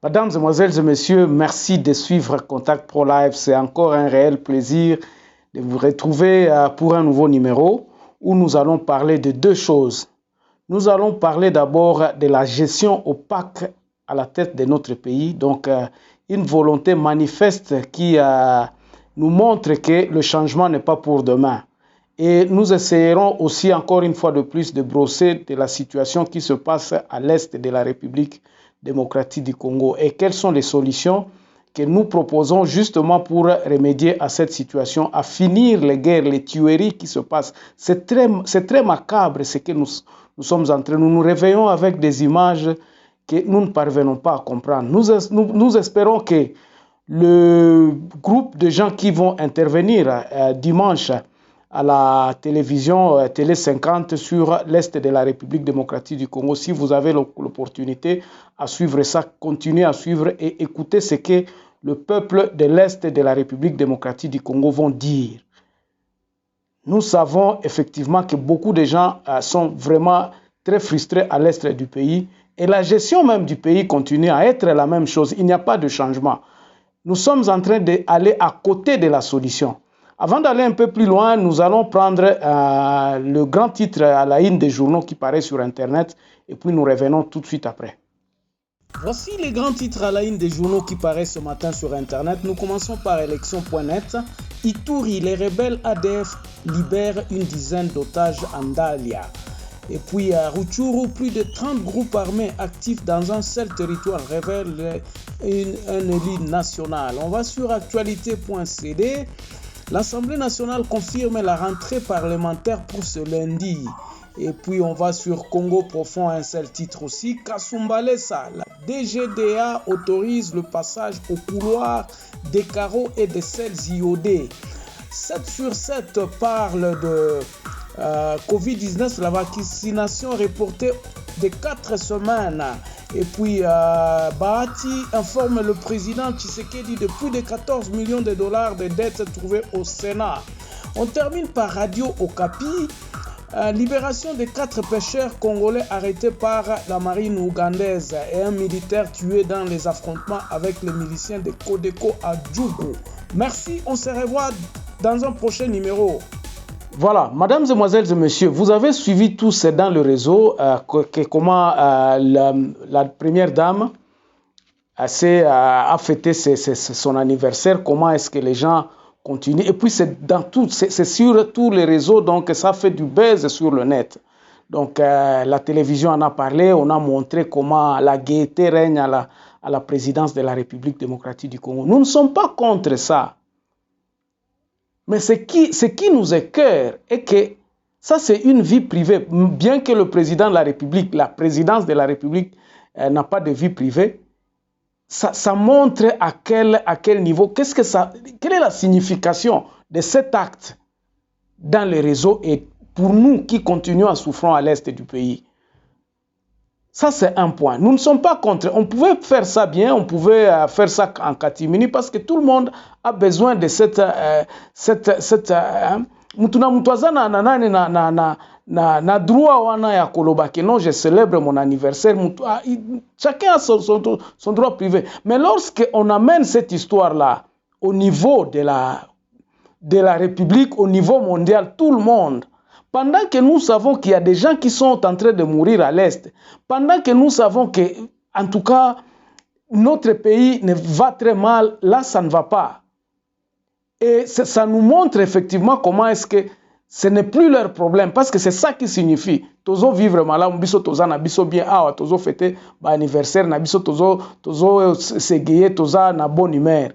Mesdames, Mesdemoiselles et Messieurs, merci de suivre Contact Pro Live. C'est encore un réel plaisir de vous retrouver pour un nouveau numéro où nous allons parler de deux choses. Nous allons parler d'abord de la gestion opaque à la tête de notre pays, donc une volonté manifeste qui nous montre que le changement n'est pas pour demain. Et nous essayerons aussi encore une fois de plus de brosser de la situation qui se passe à l'est de la République démocratique du Congo et quelles sont les solutions que nous proposons justement pour remédier à cette situation, à finir les guerres, les tueries qui se passent. C'est très macabre ce que nous sommes en train. Nous nous réveillons avec des images que nous ne parvenons pas à comprendre. Nous espérons que le groupe de gens qui vont intervenir dimanche à la télévision Télé 50 sur l'Est de la République démocratique du Congo. Si vous avez l'opportunité à suivre ça, continuez à suivre et écoutez ce que le peuple de l'Est de la République démocratique du Congo vont dire. Nous savons effectivement que beaucoup de gens sont vraiment très frustrés à l'Est du pays et la gestion même du pays continue à être la même chose. Il n'y a pas de changement. Nous sommes en train d'aller à côté de la solution. Avant d'aller un peu plus loin, nous allons prendre le grand titre à la une des journaux qui paraît sur Internet et puis nous revenons tout de suite après. Voici les grands titres à la une des journaux qui paraissent ce matin sur Internet. Nous commençons par élection.net. Ituri, les rebelles ADF libèrent une dizaine d'otages en Dalia. Et puis à Rutshuru, plus de 30 groupes armés actifs dans un seul territoire révèlent un élite national. On va sur actualité.cd. L'Assemblée nationale confirme la rentrée parlementaire pour ce lundi. Et puis on va sur Congo profond, un seul titre aussi. Kasumbalesa, la DGDA autorise le passage au couloir des carreaux et des selles iodées. 7 sur 7 parlent de Covid-19, la vaccination reportée de 4 semaines. Et puis, Bahati informe le président Tshisekedi de plus de 14 millions de dollars de dettes trouvées au Sénat. On termine par Radio Okapi. Libération de 4 pêcheurs congolais arrêtés par la marine ougandaise et un militaire tué dans les affrontements avec les miliciens de Codeco à Djougou. Merci, on se revoit dans un prochain numéro. Voilà, mesdames, mesdemoiselles et messieurs, vous avez suivi tous dans le réseau comment la première dame a fêté son anniversaire, comment est-ce que les gens continuent. Et puis c'est sur tous les réseaux, donc ça fait du buzz sur le net. Donc la télévision en a parlé, on a montré comment la gaieté règne à la présidence de la République démocratique du Congo. Nous ne sommes pas contre ça. Mais ce qui nous écoeure est que ça, c'est une vie privée. Bien que le président de la République, la présidence de la République n'a pas de vie privée, ça montre à quel niveau, quelle est la signification de cet acte dans les réseaux et pour nous qui continuons à souffrir à l'est du pays. Ça, c'est un point. Nous ne sommes pas contre. On pouvait faire ça bien, on pouvait faire ça en catimini parce que tout le monde a besoin de cette na droit wana ya koloba que non, je célèbre mon anniversaire. Chacun a son droit privé. Mais lorsqu'on amène cette histoire-là au niveau de la République, au niveau mondial, tout le monde, pendant que nous savons qu'il y a des gens qui sont en train de mourir à l'Est, pendant que nous savons que, en tout cas, notre pays va très mal, là, ça ne va pas. Et ça nous montre effectivement comment est-ce que ce n'est plus leur problème, parce que c'est ça qui signifie. Tozo vivre mal, biso toza na biso bien, tozo fêter anniversaire, na biso tozo ségayer, toza na bonne humeur.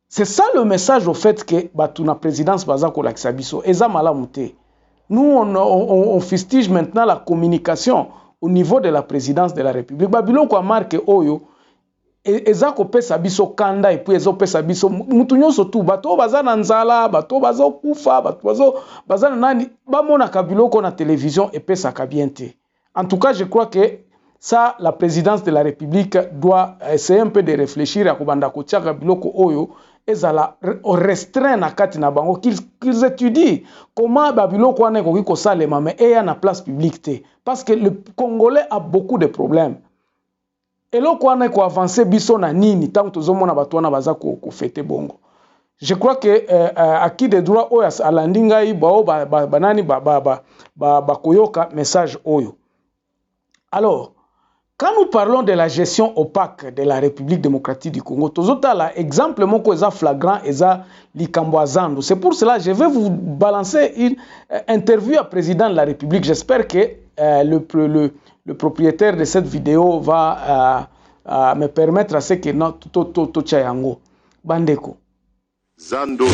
C'est ça le message au fait que la présidence baza ko lakisa biso, eza malamute. Nous, on fustige maintenant la communication au niveau de la présidence de la République. Babylon a marqué Oyo, eza ko pesa biso kanda et puis ezo pesa biso mutunyo sotu bato bazana nzala, bato bazo kufa, bato bazana nani bamona kabiloko na télévision et pesa kabiente. En tout cas, je crois que ça, la présidence de la République doit essayer un peu de réfléchir à kubanda ko tia kabiloko Oyo. Ezala restreint na kati na bango qu'ils étudient comment Babiloko wana koki ko salema mais eya na place publique te parce que le Congolais a beaucoup de problèmes. eloko wana ko avancer biso na nini tant tozomona bato wana baza ko fete bongo. Je crois que acquis des droits oyo alandi ngai bao banani koyoka message oyo. Alors, quand nous parlons de la gestion opaque de la République démocratique du Congo, tozotala exemple moko eza flagrant eza likambo Zando. C'est pour cela que je vais vous balancer une interview à président de la République. J'espère que le propriétaire de cette vidéo va me permettre à ce que to chayango bandeko. Zando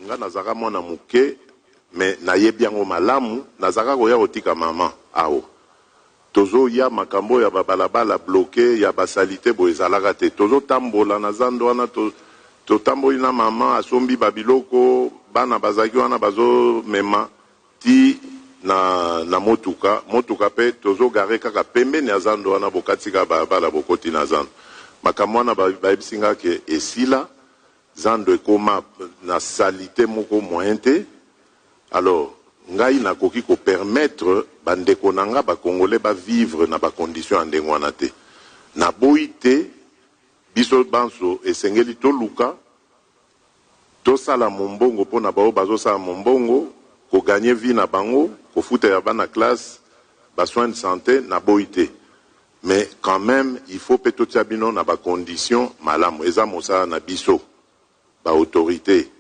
nga nazaka mwana muke mais nayebi yango malamu nazaka koya kotika mama awo tozo ya makambo ya babalabala bloqué ya basalite bo ezalaka te tozo tambola na Zando wana to tamboli na mama asombi babiloko bana bazaki wana bazo mema ti na motuka pe tozo gare kaka pembeni ya Zando wana bokatika balabala bokoti na Zando makambo wana bayebisinga ke esila Zando ekoma na salité moko mointe. Alors, ngai nakoki ko permettre bandeko nanga ba congolais ba vivre na ba conditions andenge wana te. Na boite biso banso esengeli to luka to sala mombongo pona bao bazo sala mombongo ko gagner vie na bango, ko futa ya bana classe, ba soins de santé na boite. Mais quand même, il faut peto tiabino na ba conditions malamu eza mosala na biso. Ba autorité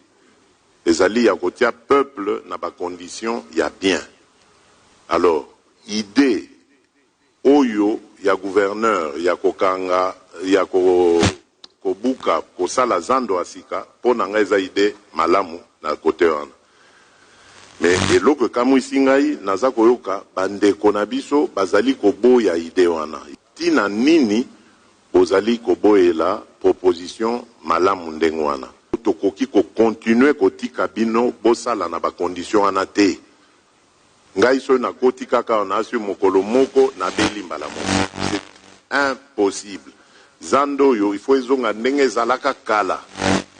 ezali ya kotia peuple na ba condition ya bien. Alors idée oyo ya gouverneur ya kokanga ya kobuka kosala Zando asika pona nga eza idée malamu na kote wana. Mais eloko kamu isingai naza koyoka bandeko na biso bazali koboya idée wana. Tina nini ozali koboyela proposition malamu ndenge wana. Tokoki ko continuer kotika bino bosala na ba condition wana te. Ngai so na kotika ka na asu mokolo moko na belimba la moko. C'est impossible. Zando yo il faut ezonga ndenge zalaka kala.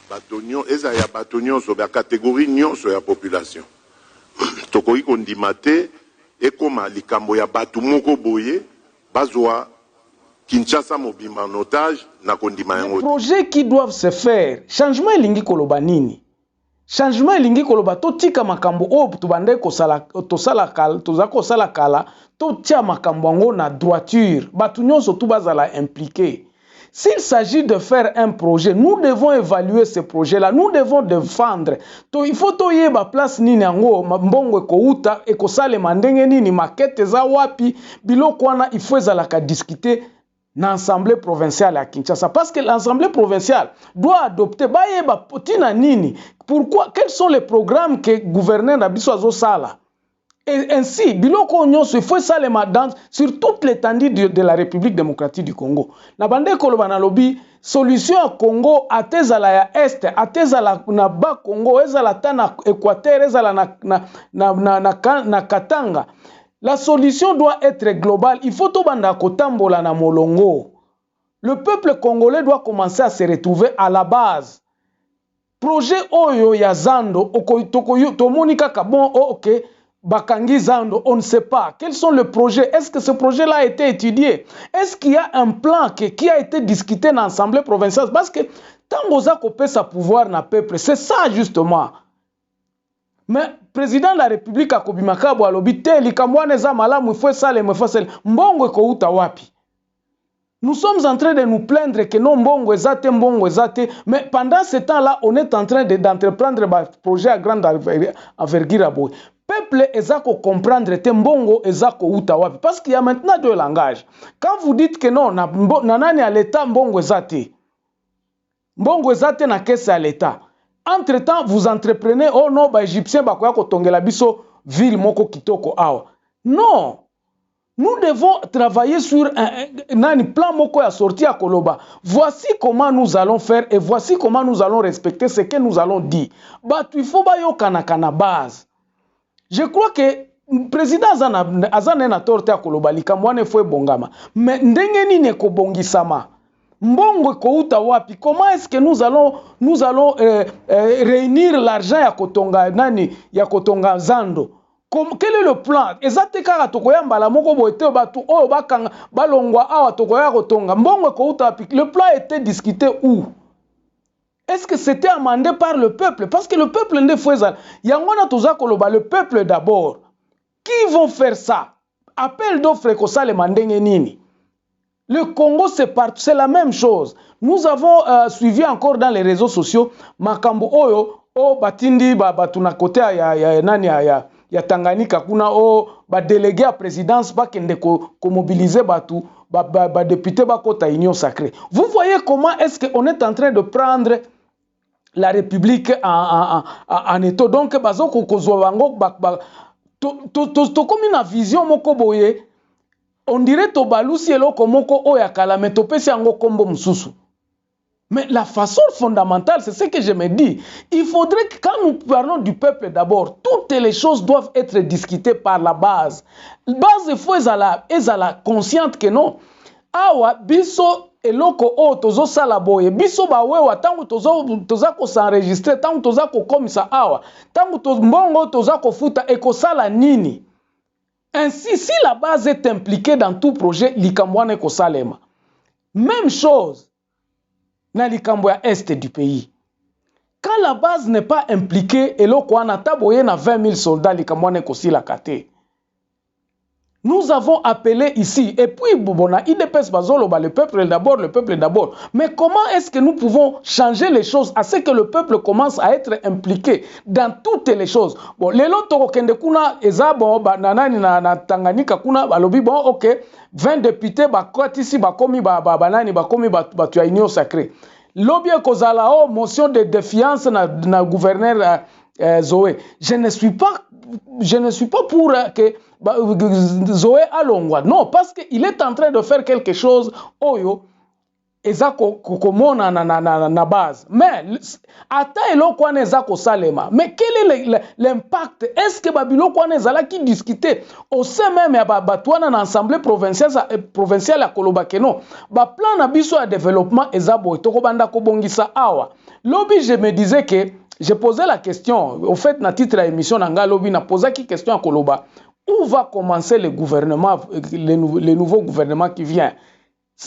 Batonyo eza ya batonyo so ba catégorie nyonso ya population. Tokoki ko ndimate ekoma likambo ya batu moko boye bazwa Kinshasa mobimba en otage na kondima yango. Les projets qui doivent se faire, changement elingi koloba nini? Changement elingi koloba to tika makambo o tubande ko sala to sala kala to zako sala kala to tia makambo ngo na droiture. Batu nyonso tu bazala impliqué. S'il s'agit de faire un projet, nous devons évaluer ce projet-là. Nous devons défendre. Il faut to yeba place nini ngo mbongo ko uta e ko sale mandenge nini maquette za wapi biloko wana il faut ezalaka discuter l'Assemblée provinciale à Kinshasa. Parce que l'Assemblée provinciale doit adopter nini. Pourquoi? Quels sont les programmes que le gouverneur Nabiso Sala? Et ainsi, biloko nyonso il faut ça les madans sur toute l'étendue de la République démocratique du Congo. Na bande koloba na lobi solution à Congo atezala ya est, atezala na bas Congo, ezala ta na Équateur, ezala na Katanga. La solution doit être globale. Il faut tout banda kotambola na molongo. Le peuple congolais doit commencer à se retrouver à la base. Projet Oyo ya Zando, Tomonika Kabon, ok, Bakangi Zando, on ne sait pas. Quels sont les projets? Est-ce que ce projet-là a été étudié? Est-ce qu'il y a un plan qui a été discuté dans l'Assemblée provinciale? Parce que tant qu'on coupé sa pouvoir na peuple, c'est ça justement. Mais président de la République akobimaka bo alobi te likamwana za malamu faut ça le faut mbongo ko uta wapi. Nous sommes en train de nous plaindre que non mbongo ezate mais pendant ce temps-là on est en train d'entreprendre des projets à grande envergure boy. Peuple ezako comprendre te mbongo ezako uta wapi parce qu'il y a maintenant deux langages. Quand vous dites que non na nani à l'état mbongo ezate. Mbongo ezate na caisse à l'état. Entre-temps, vous entreprenez, oh non, bah, Égyptien, bah, quoi, tongela biso, ville, moko, kitoko, awa. Non. Nous devons travailler sur un plan moko à sortir à Koloba. Voici comment nous allons faire et voici comment nous allons respecter ce que nous allons dire. Bah, il faut ba yo kana base. Je crois que le président Azana na torte à Koloba, likamwane fwe bongama. Mais ndenge ni ne ko bongisama. Mbongo kouta wapi? Comment est-ce que nous allons réunir l'argent ya kotonga nani ya kotonga Zando? Quel est le plan? Ezate kaka tokoya mbala moko boete batu oyo bakanga balongwa awa tokoya kotonga mbongo kouta le plan était discuté où? Est-ce que c'était amendé par le peuple? Parce que le peuple ne fait ça. Yangona toza koloba le peuple d'abord. Qui vont faire ça? Appel d'offres ko ça le mandenge nini? Le Congo c'est la même chose. Nous avons suivi encore dans les réseaux sociaux makambo oyo o batindi batuna côté ya nani ya Tanganyika kuna o ba délégué à présidence ba kende ko mobiliser batu ba député ba kota union sacrée. Vous voyez comment est-ce qu'on est en train de prendre la République en étau. Donc bazoko kozwa bango to comme une vision moko boye. On dirait to balusi eloko moko oya kala mais to pesi yango kombo mususu. Mais la façon fondamentale, c'est ce que je me dis. Il faudrait que quand nous parlons du peuple d'abord, toutes les choses doivent être discutées par la base. La base, il faut être consciente que non. Awa, biso, eloko o tozo salaboye, biso ba wewa, tangu toza ko s'enregistrer, tangu toza ko komisa awa, tangu mbongo toza ko futa, eko sala nini. Ainsi, si la base est impliquée dans tout projet, likambwane ko salema. Même chose. Na likambo ya est du pays. Quand la base n'est pas impliquée, et l'oko ana taboye na 20 000 soldats likambo kosi la kate. Nous avons appelé ici, et puis Bobona, IDPS Bazolo, le peuple d'abord, le peuple d'abord. Mais comment est-ce que nous pouvons changer les choses à ce que le peuple commence à être impliqué dans toutes les choses? Bon, les loto kende kuna ezabo bananani na Tanganyika kuna balobi bon OK, 20 députés bakwatisi bakomi banani bakomi batu ya union sacrée. Lobby kozala o motion de défiance na gouverneur Zoé. Je ne suis pas pour que Zoé alongwa. Non, parce qu'il est en train de faire quelque chose oyo ezako kokomona na base. Mais ata eloko wana ezako salema. Mais quel est l'impact? Est-ce que babiloko wana ezala ki discuter au sein même ya batwana na assemblée provinciale ya koloba keno ba plan na biso ya développement ezabo toko banda ko bongisa awa. Lobi je me disais que j'ai posé la question au fait na titre à émission nanga lobi na posé qui question à koloba. Où va commencer le gouvernement, le nouveau gouvernement qui vient?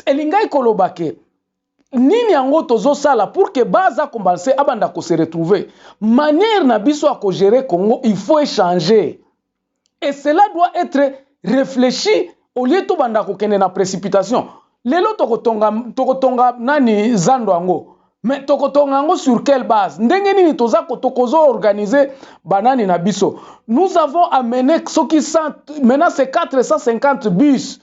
Elingai kolobake. Nini yango tozo sala pour que baza commencer abanda ko se retrouver. Manière na biso à gérer Congo, il faut échanger. Et cela doit être réfléchi au lieu to banda ko kende na précipitation. Lelo tokotonga nani zando yango. Mais tokotongango sur quelle base? Ndenge nini toza kotokozo organiser banani na biso. Nous avons amené ce qui sont maintenant c'est 450 bus.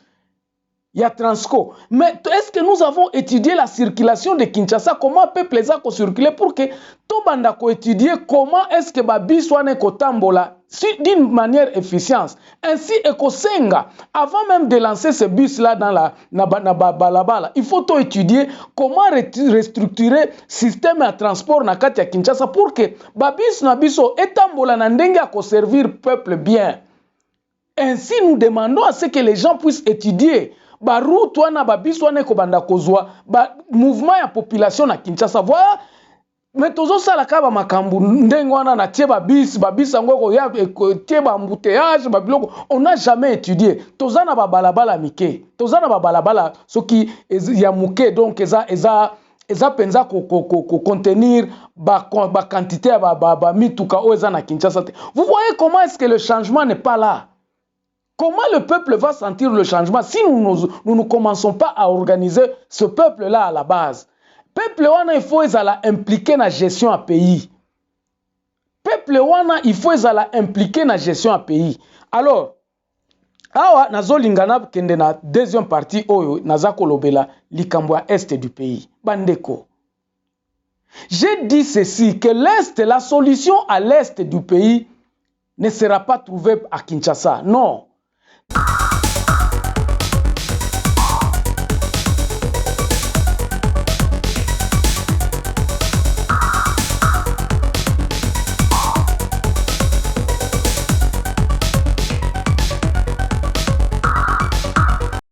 Il y a Transco. Mais est-ce que nous avons étudié la circulation de Kinshasa? Comment peuple les a circuler pour que tout banda ko étudier comment est-ce que ba bus wane ko tambola d'une manière efficiente. Ainsi ekosenga avant même de lancer ce bus là dans la balabala, il faut tout étudier comment restructurer système de transport na kati ya Kinshasa pour que ba bus na biso etambola na ndenge ya ko servir peuple bien. Ainsi nous demandons à ce que les gens puissent étudier ba route wana ba bis wana ko banda kozwa ba mouvement ya population na Kinshasa. Voilà, mais tozo sala ka ba makambu ndenge wana na tie ba bis yango ko ya tie ba embouteillage ba biloko on n'a jamais étudié. Toza na ba balabala mike, toza na ba balabala soki ya muke donc eza penza ko contenir ba quantité ba mituka o eza na Kinshasa. Vous voyez comment est-ce que le changement n'est pas là? Comment le peuple va sentir le changement si nous ne commençons pas à organiser ce peuple-là à la base? Peuple wana il faut impliquer dans la gestion à pays. Peuple wana il faut impliquer dans la gestion à pays. Alors, awa nazolingana kende na deuxième partie oyo nazako lobela likambo ya est du pays. Bandeko. J'ai dit ceci que l'est, la solution à l'est du pays ne sera pas trouvée à Kinshasa. Non.